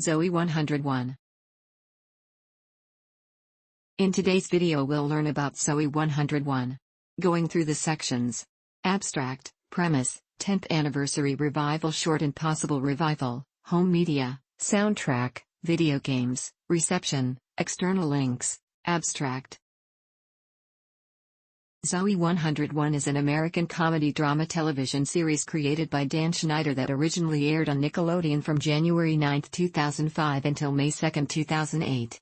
Zoey 101. In today's video we'll learn about Zoey 101. Going through the sections. Abstract, premise, 10th anniversary revival short and possible revival, home media, soundtrack, video games, reception, external links, abstract. Zoey 101 is an American comedy drama television series created by Dan Schneider that originally aired on Nickelodeon from January 9, 2005 until May 2, 2008.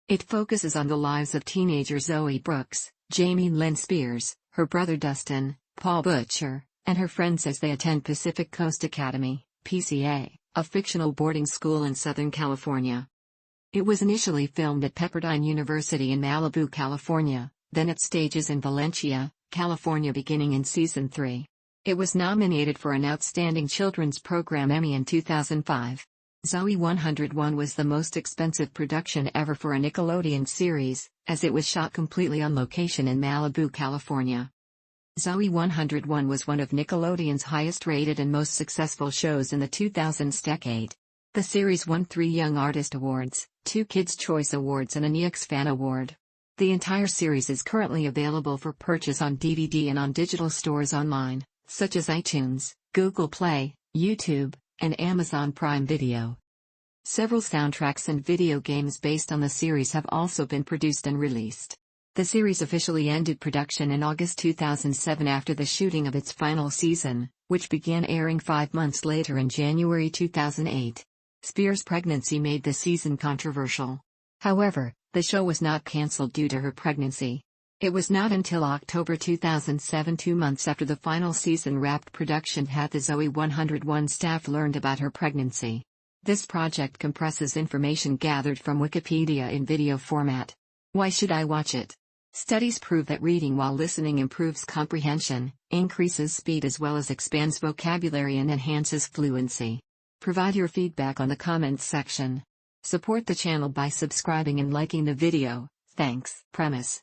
It focuses on the lives of teenager Zoey Brooks, Jamie Lynn Spears, her brother Dustin, Paul Butcher, and her friends as they attend Pacific Coast Academy, PCA, a fictional boarding school in Southern California. It was initially filmed at Pepperdine University in Malibu, California, then at stages in Valencia, California beginning in Season 3. It was nominated for an Outstanding Children's Program Emmy in 2005. Zoey 101 was the most expensive production ever for a Nickelodeon series, as it was shot completely on location in Malibu, California. Zoey 101 was one of Nickelodeon's highest-rated and most successful shows in the 2000s decade. The series won 3 Young Artist Awards, 2 Kids' Choice Awards and an EX Fan Award. The entire series is currently available for purchase on DVD and on digital stores online, such as iTunes, Google Play, YouTube, and Amazon Prime Video. Several soundtracks and video games based on the series have also been produced and released. The series officially ended production in August 2007 after the shooting of its final season, which began airing 5 months later in January 2008. Spears' pregnancy made the season controversial. However, the show was not cancelled due to her pregnancy. It was not until October 2007, 2 months after the final season wrapped production, had the Zoey 101 staff learned about her pregnancy. This project compresses information gathered from Wikipedia in video format. Why should I watch it? Studies prove that reading while listening improves comprehension, increases speed as well as expands vocabulary and enhances fluency. Provide your feedback on the comments section. Support the channel by subscribing and liking the video, thanks. Premise.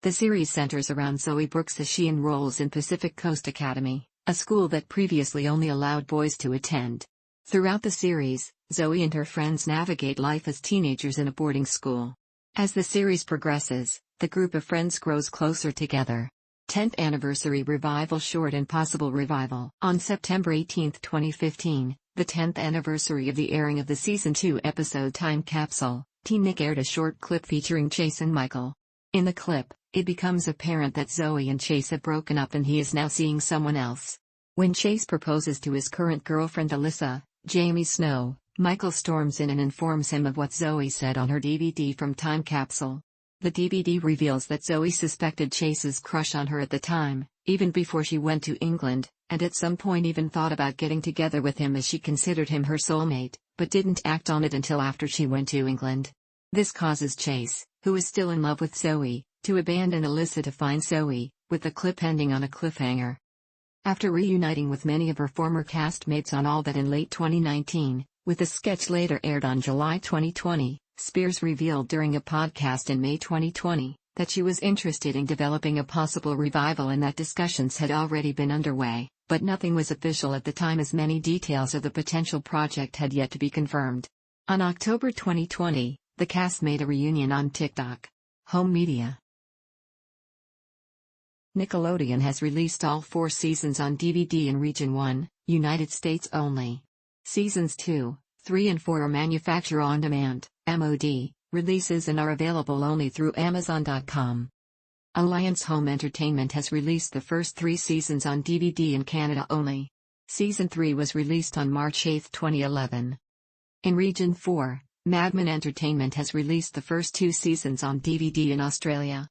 The series centers around Zoey Brooks as she enrolls in Pacific Coast Academy, a school that previously only allowed boys to attend. Throughout the series, Zoey and her friends navigate life as teenagers in a boarding school. As the series progresses, the group of friends grows closer together. 10th Anniversary Revival Short and Possible Revival. On September 18, 2015, the 10th anniversary of the airing of the Season 2 episode Time Capsule, Teen Nick aired a short clip featuring Chase and Michael. In the clip, it becomes apparent that Zoey and Chase have broken up and he is now seeing someone else. When Chase proposes to his current girlfriend Alyssa, Jamie Snow, Michael storms in and informs him of what Zoey said on her DVD from Time Capsule. The DVD reveals that Zoey suspected Chase's crush on her at the time, even before she went to England, and at some point even thought about getting together with him as she considered him her soulmate, but didn't act on it until after she went to England. This causes Chase, who is still in love with Zoey, to abandon Alyssa to find Zoey, with the clip ending on a cliffhanger. After reuniting with many of her former castmates on All That in late 2019, with the sketch later aired on July 2020, Spears revealed during a podcast in May 2020 that she was interested in developing a possible revival and that discussions had already been underway, but nothing was official at the time as many details of the potential project had yet to be confirmed. On October 2020, the cast made a reunion on TikTok. Home media. Nickelodeon has released all 4 seasons on DVD in Region 1, United States only. Seasons 2, 3 and 4 are manufacture on demand, MOD, releases and are available only through Amazon.com. Alliance Home Entertainment has released the first 3 seasons on DVD in Canada only. Season 3 was released on March 8, 2011. In Region 4, Madman Entertainment has released the first 2 seasons on DVD in Australia.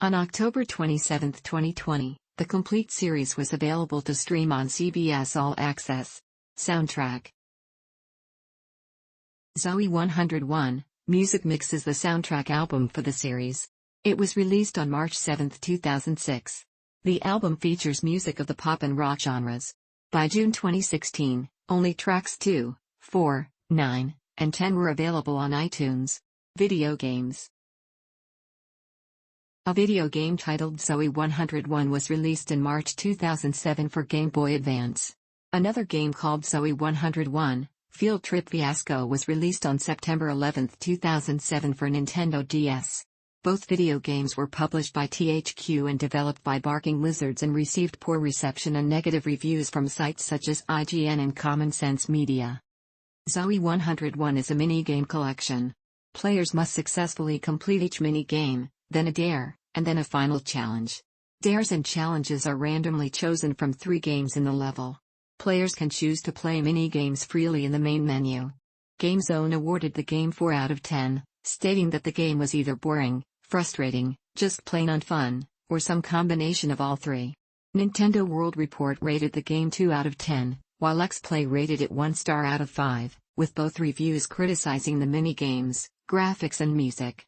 On October 27, 2020, the complete series was available to stream on CBS All Access. Soundtrack. Zoey 101, Music Mix is the soundtrack album for the series. It was released on March 7, 2006. The album features music of the pop and rock genres. By June 2016, only tracks 2, 4, 9, and 10 were available on iTunes. Video games. A video game titled Zoey 101 was released in March 2007 for Game Boy Advance. Another game called Zoey 101, Field Trip Fiasco was released on September 11, 2007 for Nintendo DS. Both video games were published by THQ and developed by Barking Lizards and received poor reception and negative reviews from sites such as IGN and Common Sense Media. Zoey 101 is a mini-game collection. Players must successfully complete each mini-game, then a dare, and then a final challenge. Dares and challenges are randomly chosen from 3 games in the level. Players can choose to play mini-games freely in the main menu. GameZone awarded the game 4 out of 10, stating that the game was either boring, frustrating, just plain unfun, or some combination of all 3. Nintendo World Report rated the game 2 out of 10, while XPlay rated it 1 star out of 5, with both reviews criticizing the mini-games, graphics and music.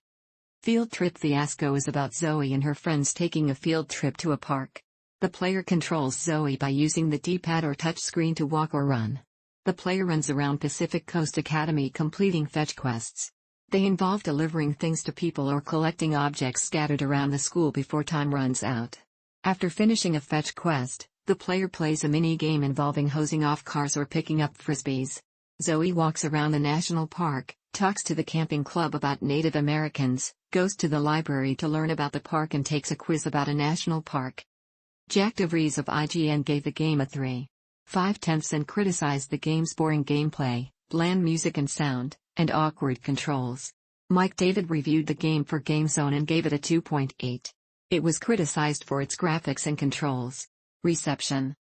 Field Trip Fiasco is about Zoey and her friends taking a field trip to a park. The player controls Zoey by using the D-pad or touchscreen to walk or run. The player runs around Pacific Coast Academy completing fetch quests. They involve delivering things to people or collecting objects scattered around the school before time runs out. After finishing a fetch quest, the player plays a mini-game involving hosing off cars or picking up frisbees. Zoey walks around the national park, talks to the camping club about Native Americans, goes to the library to learn about the park and takes a quiz about a national park. Jack DeVries of IGN gave the game a 3.5 and criticized the game's boring gameplay, bland music and sound, and awkward controls. Mike David reviewed the game for GameZone and gave it a 2.8. It was criticized for its graphics and controls. Reception.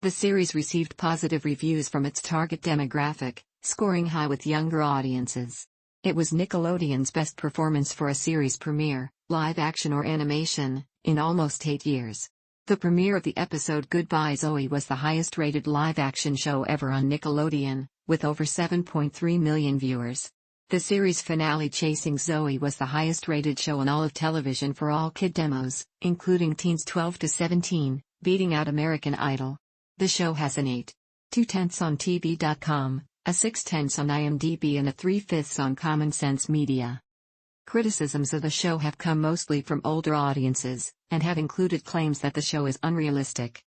The series received positive reviews from its target demographic, scoring high with younger audiences. It was Nickelodeon's best performance for a series premiere, live action or animation, in almost 8 years. The premiere of the episode Goodbye Zoey was the highest-rated live-action show ever on Nickelodeon, with over 7.3 million viewers. The series finale Chasing Zoey was the highest-rated show on all of television for all kid demos, including teens 12 to 17, beating out American Idol. The show has an 8.2 on TV.com, a 6.10 on IMDb and a 3/5 on Common Sense Media. Criticisms of the show have come mostly from older audiences, and have included claims that the show is unrealistic.